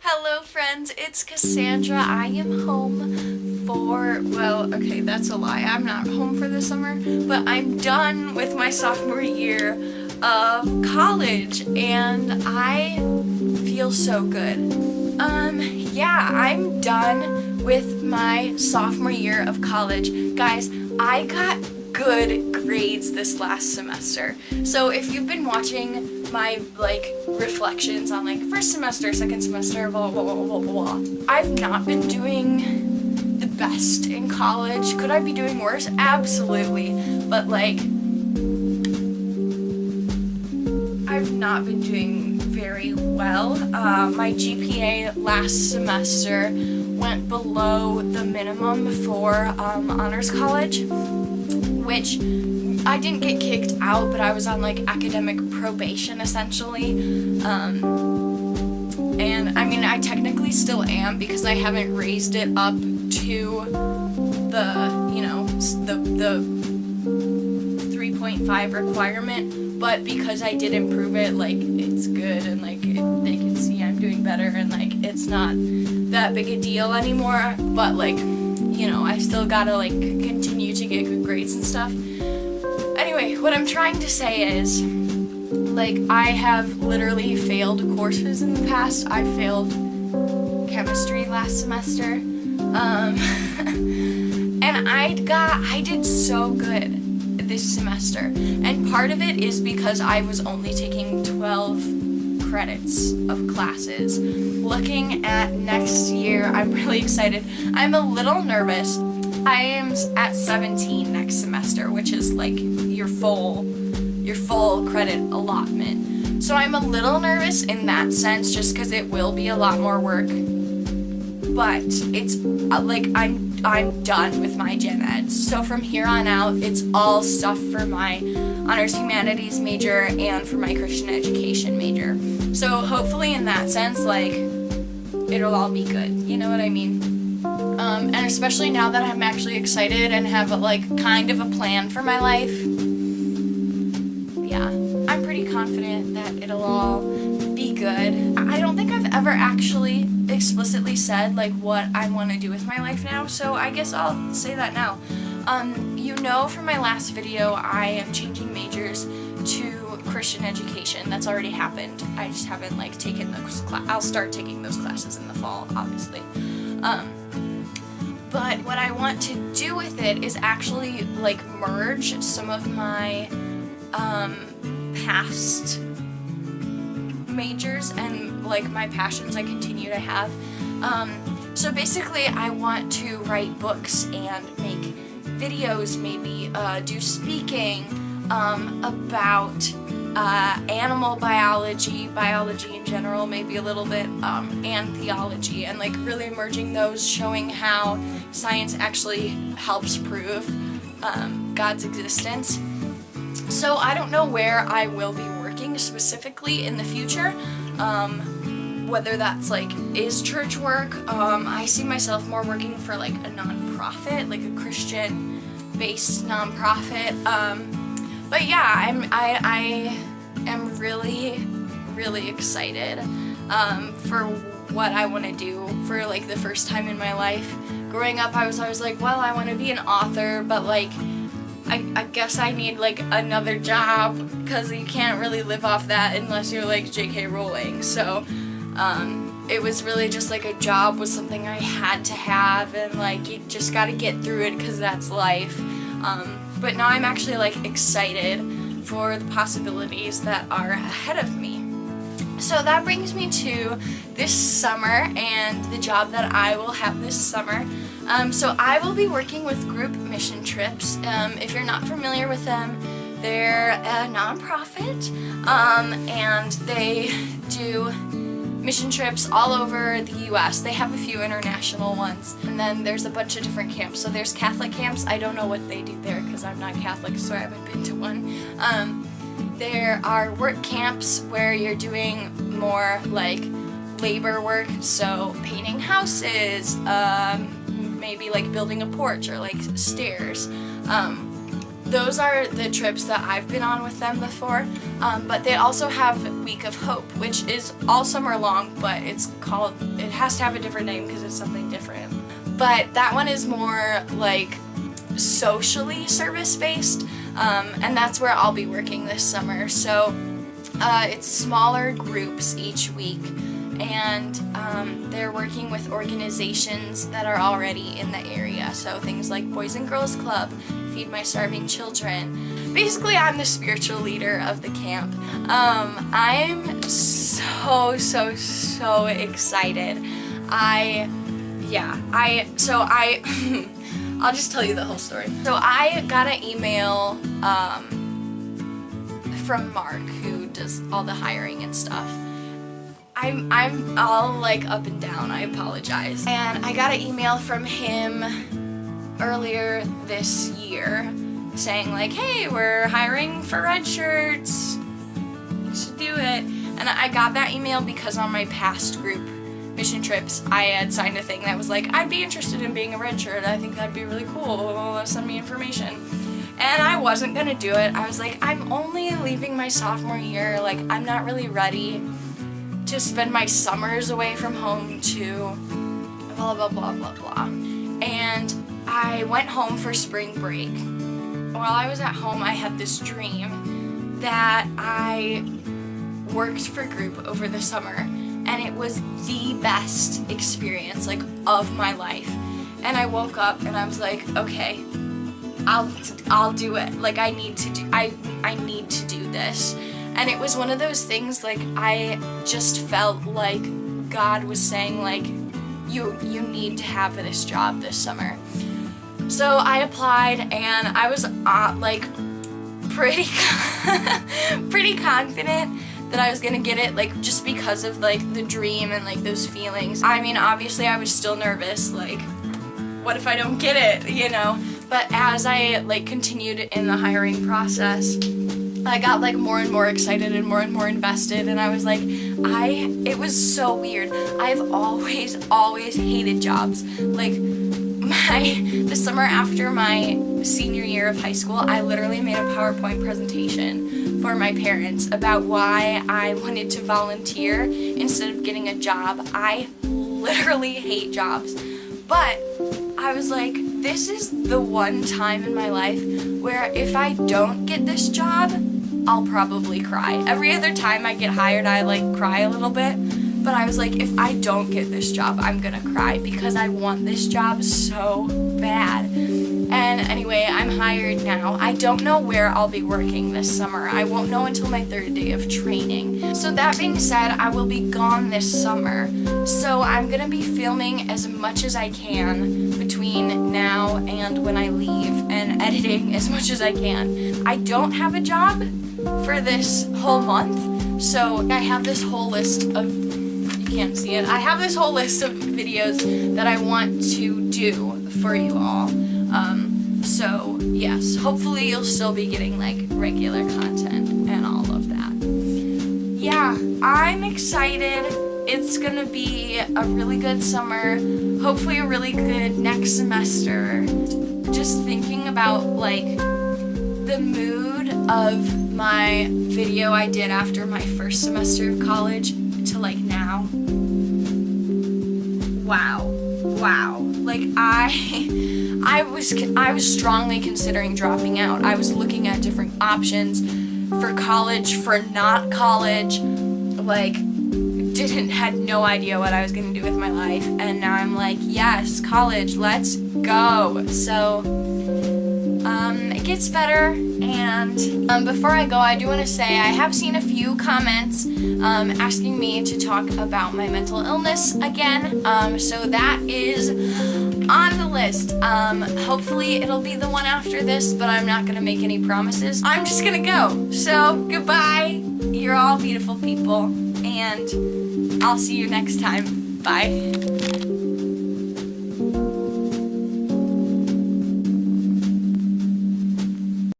Hello friends, it's Cassandra. I am home for, well, okay, that's a lie. I'm not home for the summer, but I'm done with my sophomore year of college and I feel so good. Yeah, I'm done with my sophomore year of college. Guys, I got good grades this last semester. So if you've been watching my reflections on first semester, second semester, blah blah blah blah blah, I've not been doing the best in college. Could I be doing worse? Absolutely. But I've not been doing very well. My GPA last semester went below the minimum for honors college, which I didn't get kicked out, but I was on academic probation essentially. And I mean, I technically still am because I haven't raised it up to the 3.5 requirement, but because I did improve it, it's good and they can see I'm doing better and it's not that big a deal anymore, but I still gotta continue to get good grades and stuff. Anyway, what I'm trying to say is I have literally failed courses in the past. I failed chemistry last semester. And I did so good this semester. And part of it is because I was only taking 12 credits of classes. Looking at next year, I'm really excited. I'm a little nervous. I am at 17 next semester, which is your full credit allotment. So I'm a little nervous in that sense just because it will be a lot more work. But it's I'm done with my gen eds. So from here on out, it's all stuff for my honors humanities major and for my Christian education major. So hopefully in that sense, it'll all be good. You know what I mean? And especially now that I'm actually excited and have kind of a plan for my life. Yeah, I'm pretty confident that it'll all be good. I don't think I've ever actually explicitly said what I want to do with my life now, so I guess I'll say that now. From my last video, I am changing majors to Christian education. That's already happened. I just haven't taken those I'll start taking those classes in the fall, obviously. But what I want to do with it is actually merge some of my past majors and my passions I continue to have. So basically I want to write books and make videos, maybe do speaking about animal biology in general, maybe a little bit, and theology, and really merging those, showing how science actually helps prove God's existence. So I don't know where I will be working specifically in the future, whether that's is church work. I see myself more working for a nonprofit, a Christian-based nonprofit. But yeah, I am really excited for what I want to do for the first time in my life. Growing up, I was always well, I want to be an author, but I guess I need another job because you can't really live off that unless you're J.K. Rowling. So it was really just a job was something I had to have, and you just got to get through it because that's life. But now I'm actually excited for the possibilities that are ahead of me. So that brings me to this summer and the job that I will have this summer. So I will be working with Group Mission Trips. If you're not familiar with them, they're a nonprofit, and they do mission trips all over the U.S. They have a few international ones, and then there's a bunch of different camps. So there's Catholic camps. I don't know what they do there because I'm not Catholic, so I haven't been to one. There are work camps where you're doing more labor work, so painting houses, maybe building a porch or stairs. those are the trips that I've been on with them before, but they also have Week of Hope, which is all summer long, but it has to have a different name because it's something different. But that one is more like socially service-based, and that's where I'll be working this summer. So it's smaller groups each week, and they're working with organizations that are already in the area. So things like Boys and Girls Club, Feed My Starving Children. Basically, I'm the spiritual leader of the camp. I'm so excited. I'll just tell you the whole story. So I got an email from Mark, who does all the hiring and stuff. I'm all like up and down, I apologize. And I got an email from him earlier this year saying like, hey, we're hiring for red shirts, you should do it. And I got that email because on my past group mission trips I had signed a thing that was like, I'd be interested in being a red shirt, I think that'd be really cool, send me information. And I wasn't gonna do it. I was like, I'm only leaving my sophomore year, like I'm not really ready to spend my summers away from home to blah blah blah blah blah. And I went home for spring break. While I was at home, I had this dream that I worked for group over the summer, and it was the best experience like of my life. And I woke up and I was like, okay, I'll do it. Like I need to do this. And it was one of those things, like I just felt like God was saying like, you need to have this job this summer. So I applied, and I was like pretty confident that I was gonna get it, like just because of like the dream and like those feelings. I mean, obviously I was still nervous, like what if I don't get it, you know? But as I like continued in the hiring process, I got like more and more excited and more invested, and I was like, it was so weird. I've always hated jobs. Like the summer after my senior year of high school, I literally made a PowerPoint presentation for my parents about why I wanted to volunteer instead of getting a job. I literally hate jobs. But I was like, this is the one time in my life where if I don't get this job, I'll probably cry. Every other time I get hired, I like cry a little bit. But I was like, if I don't get this job, I'm gonna cry because I want this job so bad. And anyway, I'm hired now. I don't know where I'll be working this summer. I won't know until my third day of training. So that being said, I will be gone this summer. So I'm gonna be filming as much as I can between now and when I leave, and editing as much as I can. I don't have a job for this whole month, so I have this whole list of, you can't see it, I have this whole list of videos that I want to do for you all. So yes, hopefully you'll still be getting like regular content and all of that. Yeah, I'm excited. It's gonna be a really good summer, hopefully a really good next semester. Just thinking about like the mood of my video I did after my first semester of college to like now. Wow. Like I was strongly considering dropping out. I was looking at different options for college, for not college, like had no idea what I was gonna do with my life, and now I'm like, yes, college, let's go. So it gets better. And before I go, I do want to say I have seen a few comments asking me to talk about my mental illness again, so that is on the list. Hopefully it'll be the one after this, but I'm not gonna make any promises. I'm just gonna go. So goodbye, you're all beautiful people, and I'll see you next time. Bye.